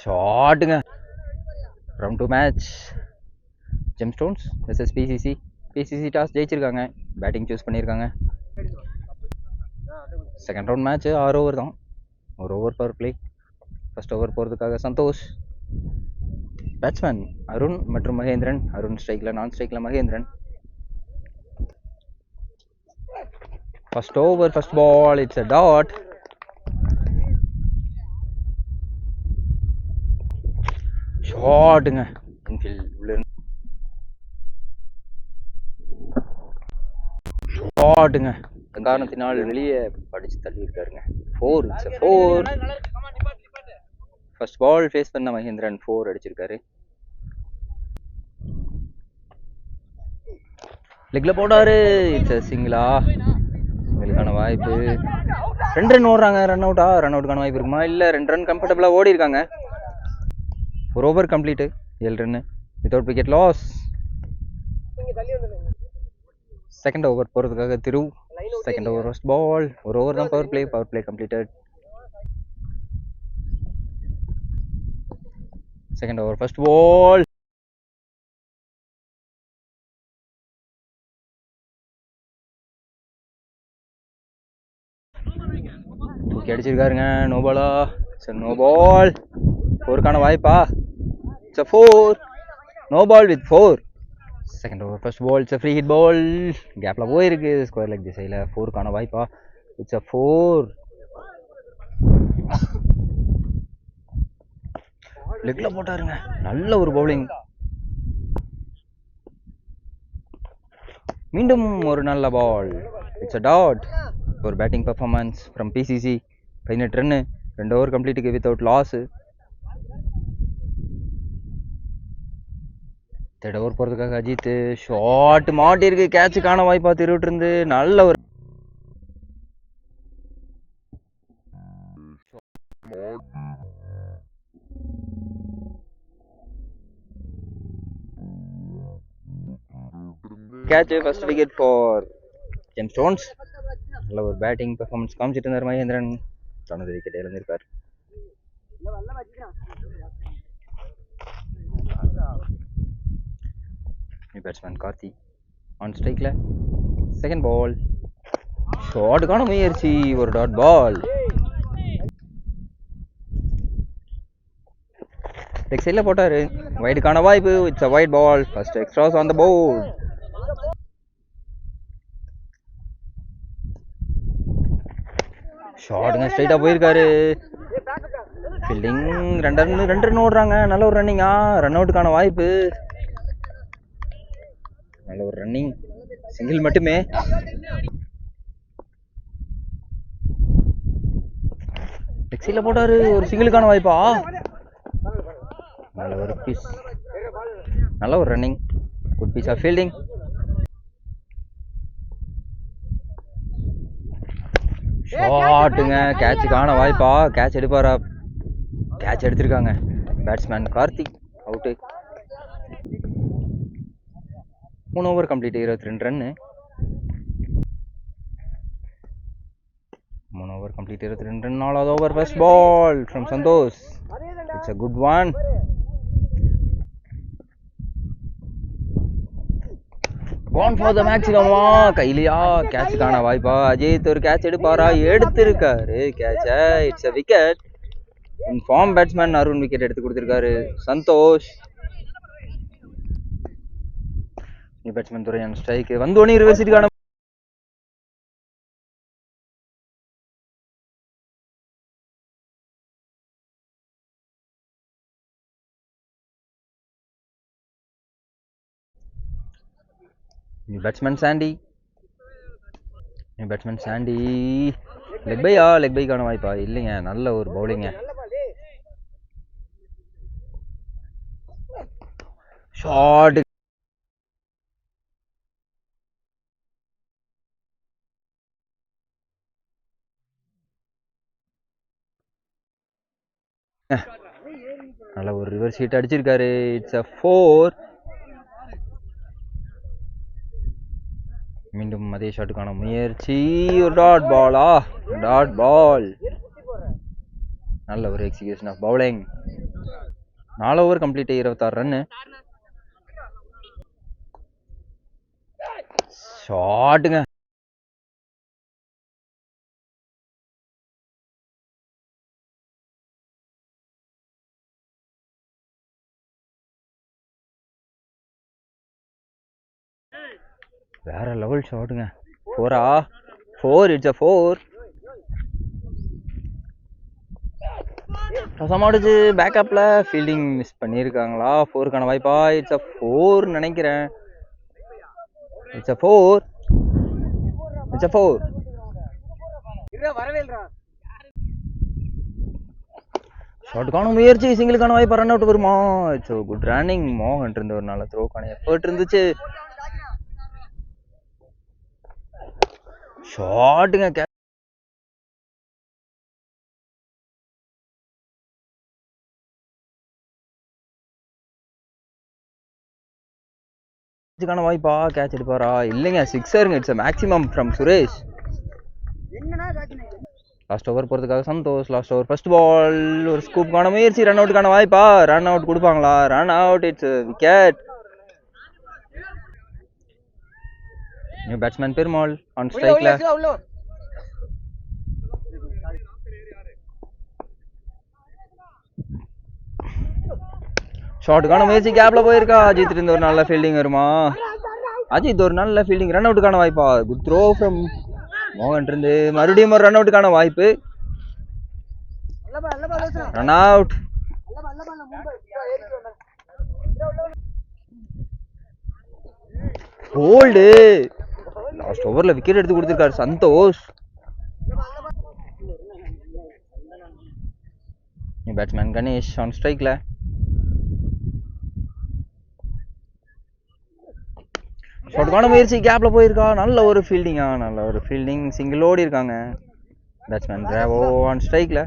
ஷாட்டுங்க. Round 2 match gemstones versus PCC. PCC toss ஜெயிச்சிருக்காங்க, batting choose பண்ணியிருக்காங்க. செகண்ட் ரவுண்ட் மேட்ச் 6 ஓவர் தான், ஒரு over power play. First over போகிறதுக்காக சந்தோஷ், பேட்ஸ்மேன் அருண் மற்றும் மகேந்திரன். அருண் ஸ்ட்ரைக்கில், நான் ஸ்ட்ரைக்கில் Mahendran. First over, first ball, it's a dot. ஷாட்டுங்க, ஷாட்டுங்க. காரணத்தினால் வெளியே படிச்சு தள்ளி இருக்காருங்க. 4, இட்ஸ் 4. ஃபர்ஸ்ட் பால் ஃபேஸ் பண்ண மகேந்திரன் 4 அடிச்சிருக்காரு. லெக்ல போட்டாரு, இட்ஸ் சிங்கிளா. உங்களுக்கான வாய்ப்பு. 2 ரன் ஓடுறாங்க, ரன் அவுட்டா? ரன் அவுட்டுக்கான வாய்ப்பு இருக்குமா? இல்லை, 2 ரன் கம்ஃபர்டபுளா ஓடி இருக்காங்க. ஒரு over complete, 7 run without wicket loss. Second over போகிறதுக்காக திரு. செகண்ட் ஓவர் ஃபர்ஸ்ட் பால், ஒரு ஓவர் தான் power play completed. Second over first ball, தூக்கி அடிச்சிருக்காருங்க. நோ பாலா? சரி, நோ பால். 4க்கான வாய்ப்பா? It's 4. No ball with 4. Second over first ball, it's free hit ball. கேப்ல போயிருக்கு ஸ்கொயர் லெக் திசையில். 4க்கான வாய்ப்பா? இட்ஸ் 4. லெக்ல போட்டாருங்க, நல்ல ஒரு பவுலிங். மீண்டும் ஒரு நல்ல பால், இட்ஸ் டாட். ஒரு batting performance from PCC. 18 run, 2 over கம்ப்ளீட்டுக்கு வித்தவுட் லாஸ். தேர்ட் ஓவர் போகிறதுக்காக அஜித். ஷாட் மாட்டிருக்கு, கேட்சுக்கான வாய்ப்பா திருவிட்டு இருந்து. நல்ல ஒரு catch. First wicket for gemstones. நல்ல ஒரு பேட்டிங் பெர்ஃபார்மன்ஸ் காமிச்சிட்டு இருந்தார் மகேந்திரன். தனது விக்கெட் இழந்திருக்கார். பேட்ஸ்மேன் கார்த்தி ஆன் ஸ்ட்ரைக்ல. செகண்ட் பால், ஷாட்டுக்கான முயற்சி, ஒரு டாட் பால். லெக் சைடில் போட்டாரு, வைடுக்கான வாய்ப்பு. It's wide ball. First extras on the board. ஷாட்டுங்க, ஸ்ட்ரைட்டா போயிருக்காரு. ஃபீல்டிங். 2 ரன் ஓடுறாங்க, நல்ல ஒரு ரன்னிங்கா. ரன் அவுட்டுக்கான வாய்ப்பு. நல்ல ஒரு ரன்னிங், சிங்கிள் மட்டுமே. டெக்ஸில போட்டாரு, ஒரு சிங்கிளுக்கான வாய்ப்பா? நல்ல ஒரு பீஸ், நல்ல ஒரு running, good piece of fielding. ஷாட்டுங்க, கேட்சுக்கான வாய்ப்பா? கேட்ச் எடுப்பாரா? கேட்ச் எடுத்திருக்காங்க. Batsman Karthik out. 3 over complete, 22 run. 3 over complete, 22 run. 4வது over first ball from Santhosh. It's a good one. Gone for the maximum. கைலியா? கேட்சுக்கான வாய்ப்பா? அஜித் ஒரு கேட்ச் எடுப்பாரா? எடுத்திருக்காரு கேட்ச. It's a wicket. Form batsman Arun wicket எடுத்து கொடுத்திருக்காரு. சந்தோஷ். Batsman Duraiyan strike. வந்தோனி ரிவர்சிட்டிக்கான batsman Sandy. Batsman Chandy leg பையா? லெக் பைக்கான வாய்ப்பா? இல்லைங்க, நல்ல ஒரு பவுலிங்க. ஷாட். நல்ல ஒரு ரிவர்ஸ் ஹிட் அடிச்சிருக்காரு. It's a 4. மீண்டும் அதே ஷாட்டுக்கான முயற்சி, ஒரு டாட் பாலா? Dot ball. நல்ல ஒரு execution of bowling. 4 over complete 26 run. ஷாட்டுங்க. வேற லெவல் ஷாட்டுங்க. 4 இட்ஸ் a 4. ரசமாடுச்சு பேக்கப்ல ஃபீல்டிங் மிஸ் பண்ணியிருக்காங்களா? 4க்கான வாய்ப்பா? இட்ஸ் a 4 நினைக்கிறேன். It's a 4. It's a 4. ஷாட்டுக்கான முயற்சி, சிங்கிளுக்கான வாய்ப்பா? ரன் அவுட் வருமா? It's good running. மோகன் இருந்த ஒரு நல்ல த்ரோக்கான எஃபர்ட் இருந்துச்சு. ஷாட்டுங்க. கேட்சுக்கான வாய்ப்பா? கேட்ச் எடுப்பாரா? இல்லைங்க, சிக்ஸருங்க. It's maximum from Suresh. Last over போகிறதுக்காக Santhosh. Last over first ball. ஒரு ஸ்கூப்புக்கான முயற்சி. ரன் அவுட்டுக்கான வாய்ப்பா? ரன் அவுட் கொடுப்பாங்களா? Run out. It's wicket. New batsman Perumal on ஸ்ட்ரைக்ல. ஷாட்டுக்கான முயற்சி. கேப்ல போயிருக்கா. அஜித் இருந்து ஒரு நல்ல ஃபீல்டிங் வருமா? அஜித் ஒரு நல்ல ஃபீல்டிங். ரன் அவுட்டுக்கான வாய்ப்பா? குட் த்ரோ ஃப்ரம் மோகன் இருந்து. மறுபடியும் ஒரு ரன் அவுட்டுக்கான வாய்ப்பு. Run out. ஹோல்டு. லாஸ்ட் ஓவர்ல விக்கெட் எடுத்து கொடுத்திருக்காரு Santhosh. New batsman Ganesh on ஸ்ட்ரைக்ல. ஷாட்டுக்கான முயற்சி. கேப்ல போயிருக்கா. நல்ல ஒரு ஃபீல்டிங்கா? நல்ல ஒரு ஃபீல்டிங். சிங்கிள் ஓடி இருக்காங்க. பேட்ஸ்மேன் டிராவோ ஆன் ஸ்ட்ரைக்ல.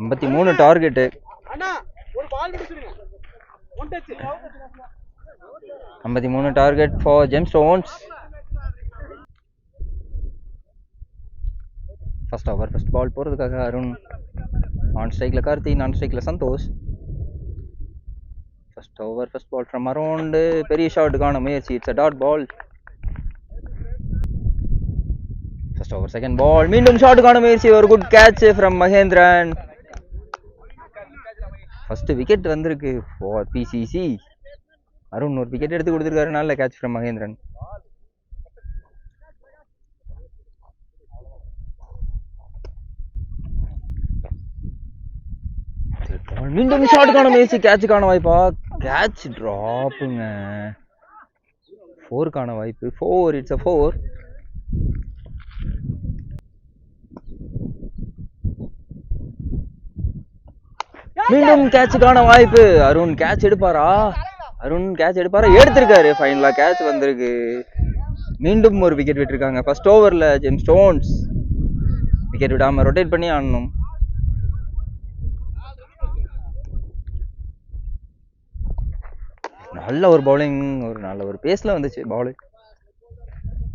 ஐம்பத்தி 3 target. 53 target for Gemstones. First over first ball போகிறதுக்காக அருண் ஆன் ஸ்ட்ரைக்ல. கார்த்தி நான் ஸ்ட்ரைக்ல Santhosh. First over first ball from around. பெரிய ஷாட்டுக்கான முயற்சி. It's a dot ball. First over second ball. மீண்டும் ஷாட்டுக்கான முயற்சி. ஒரு good catch from Mahendran. First wicket வந்திருக்கு ஃபார் பிசிசி. அருண் ஒரு விக்கெட் எடுத்து கொடுத்துருக்காரு. நல்ல கேட்ச் ஃப்ரம் மகேந்திரன். மீண்டும் ஷாட்டுக்கான முயற்சி. கேட்சுக்கான வாய்ப்பா? கேட்ச் டிராப்புங்க. 4க்கான வாய்ப்பு. 4. It's a 4. மீண்டும் கேட்சுக்கான வாய்ப்பு. அருண் கேட்ச் எடுப்பாரா? அருண் கேட்ச் எடுப்பாரா? எடுத்திருக்காரு. ஃபைனலா கேட்ச் வந்திருக்கு. மீண்டும் ஒரு விக்கெட் விட்டுருக்காங்க ஃபர்ஸ்ட் ஓவர்ல ஜெம்ஸ்டோன்ஸ். விக்கெட் விடாம ரொட்டேட் பண்ணி ஆடணும். நல்ல ஒரு பவுலிங். ஒரு நல்ல ஒரு பேஸ்ல வந்துச்சு பால்.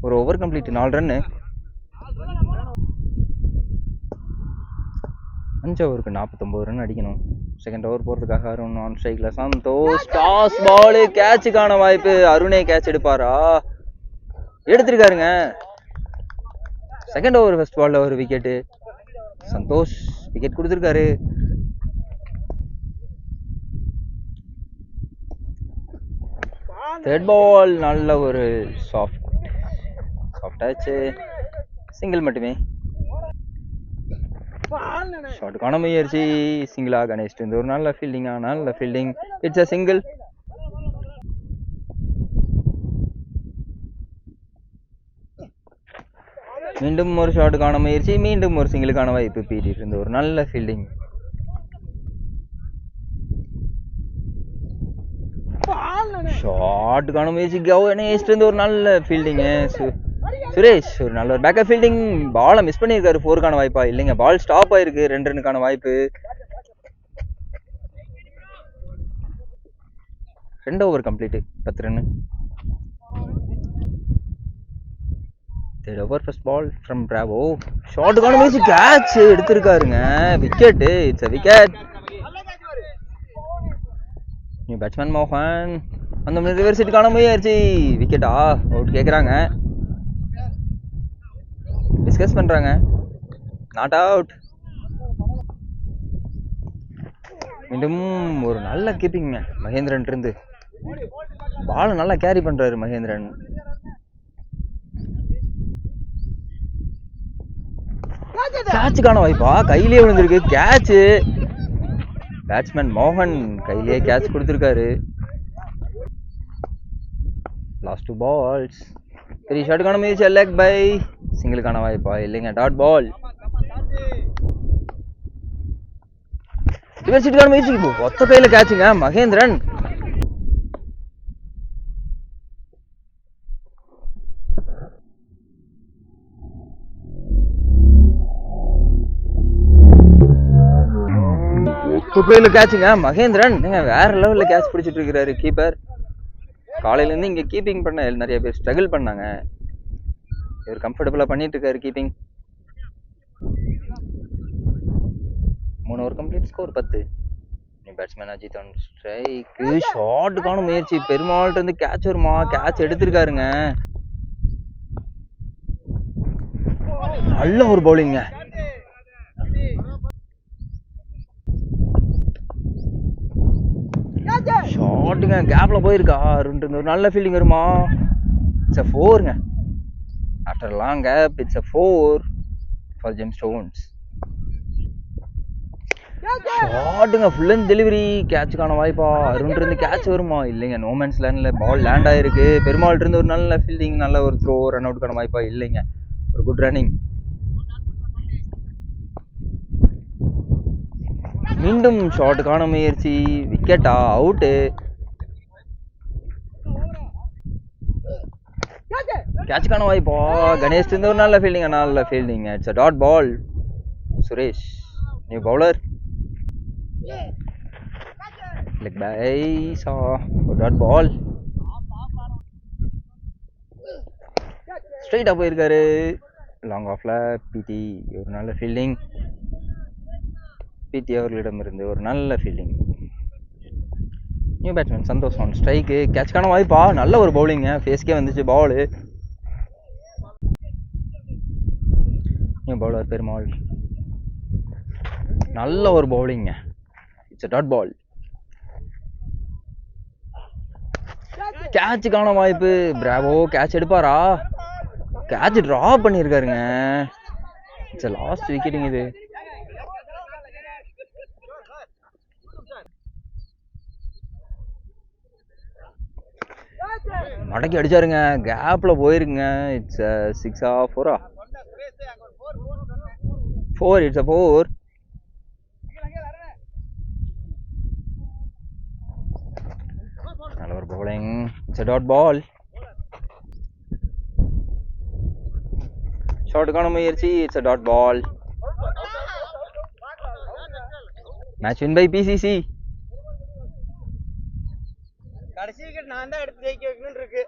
ஒரு ஓவர் கம்ப்ளீட் 4 ரன்னு. 5 ஓவருக்கு 49 ரன் அடிக்கணும். செகண்ட் ஓவர் போறதுக்காக அருண் ஆன் ஸ்ட்ரைக்ல. Santhosh toss ball. கேட்சுக்கான வாய்ப்பு. அருணே கேட்ச் எடுப்பாரா? எடுத்திருக்காருங்க. செகண்ட் ஓவர் ஃபர்ஸ்ட் பால்ல ஒரு விக்கெட். சந்தோஷ் விக்கெட் கொடுத்திருக்காரு. Third ball. நல்ல ஒரு சாஃப்ட் டச். சிங்கிள் மட்டுமே. ஷாட்டுக்கான முயற்சி. சிங்கிளா? கணேஷ் இருந்து ஒரு நல்ல ஃபீல்டிங்கா? நல்ல ஃபீல்டிங். It's a single. மீண்டும் ஒரு ஷாட்டுக்கான முயற்சி. மீண்டும் ஒரு சிங்கிளுக்கான வாய்ப்பு. பீடி இருந்து ஒரு நல்ல ஃபீல்டிங். ஷார்ட்டுக்கான முயற்சி கவனேஸ்ட் இருந்து ஒரு நல்ல ஃபீல்டிங்கு சுரேஷ் ஒரு நல்ல ஒரு பேக்கப் ஃபீல்டிங். பாலை மிஸ் பண்ணியிருக்காரு. 4க்கான வாய்ப்பா இல்லைங்க, பால் ஸ்டாப் ஆயிருக்கு. 2 ரன்னுக்கான வாய்ப்பு. 2 over complete, 10 run. Third over, first ball from Bravo. ஷார்ட்டுக்கான முயற்சி, கேட்ச் எடுத்திருக்காருங்க. Wicket, it's a wicket. New batsman மோகன் அந்த ரிவர்ஸ் ஹிட்டுக்கான முயற்சி, விக்கெட்டா? அவுட் கேட்குறாங்க, டிஸ்கஸ் பண்ணுறாங்க. Not out. மீண்டும் ஒரு நல்ல கீப்பிங்க மகேந்திரன் இருந்து. பால் நல்லா கேரி பண்ணுறாரு மகேந்திரன். கேட்சுக்கான வாய்ப்பா? கையிலே விழுந்திருக்கு கேட்சு. பேட்ஸ்மேன் மோகன் கையிலே கேட்ச் கொடுத்துருக்காரு. Last 2 balls. 3 ஷாட்டுக்கான முயற்சி, லெக் பை. சிங்கிளுக்கான வாய்ப்பா இல்லைங்க, டாட் பால். ரிவர்ஸ் ஹிட்டுக்கான முயற்சி, ஒத்த கையில கேட்சுங்க மகேந்திரன். குப்பையில கேட்சுங்க மகேந்திரன். வேற லெவல்ல கேட்ச் பிடிச்சிட்டு இருக்கிறாரு கீப்பர். காலையில இருந்து இங்க கீப்பிங் பண்ண நிறைய பேர் ஸ்ட்ரகிள் பண்ணாங்க. இவர் கம்ஃபர்டபுளா பண்ணிட்டு இருக்காரு keeping. 3 over complete, score 10. Batsman Ajith on strike. ஷார்ட்டுக்கான முயற்சி, பெருமாள்கிட்ட இருந்து கேட்ச் வருமா? கேட்ச் எடுத்திருக்காருங்க. நல்ல ஒரு பவுலிங்க. ஷார்ட்டுங்க, கேப்ல போயிருக்கா. ஒரு நல்ல ஃபீல்டிங் வருமா? இட்ஸ் அ 4ங்க. After long gap it's a 4 for Gemstones. ஷார்ட்டுங்க, ஃபுல் அண்ட் டெலிவரி. கேட்சுக்கான வாய்ப்பா? அருண் இருந்து கேட்ச் வருமா? இல்லைங்க, நோமேன்ஸ் லேண்ட்ல பால் லேண்ட் ஆயிருக்கு. பெருமாள் இருந்து ஒரு நல்ல ஃபீல்டிங், நல்ல ஒரு த்ரோ, ரன் அவுட்கான வாய்ப்பா இல்லைங்க. ஒரு குட் ரன்னிங். மீண்டும் ஷார்ட்டுக்கான முயற்சி, விக்கெட்டா? அவுட்டு. கேட்சுக்கான வாய்ப்பா? கணேஷ் இருந்து ஒரு நல்ல ஃபீல்டிங், நல்ல fielding. It's a dot ball. Suresh new bowler. Leg bye, dot ball. ஸ்ட்ரைட்டா போயிருக்காரு. லாங் ஆஃப்ல பிடி ஒரு நல்ல ஃபீல்டிங். பிடி அவர்களிடம் இருந்து ஒரு நல்ல fielding. New batsman Santhosh on ஸ்ட்ரைக்கு. கேட்சுக்கான வாய்ப்பா? நல்ல ஒரு பவுலிங்க, ஃபேஸ்க்கே வந்துச்சு பால். நியூ பவுலர் பெருமாள், நல்ல ஒரு பவுலிங்க. It's a dot ball. கேட்சுக்கான வாய்ப்பு. பிராவோ கேட்ச் எடுப்பாரா? கேட்ச் டிராப் பண்ணியிருக்காருங்க. இட்ஸ் அ லாஸ்ட் விக்கெட்டிங் இது. மடக்கி அடிச்சாருங்க, கேப்ல போயிருக்குங்க. இட்ஸ் 6 4 4. இட்ஸ் 4. நல்ல ஒரு பவுலிங். It's dot ball. ஷார்ட்டுக்கான முயற்சி, it's dot ball. Match win by BCC. கடைசி விக்கெட் நான் தான் எடுத்து ஜெயிக்க வைக்கணும்னு இருக்கு.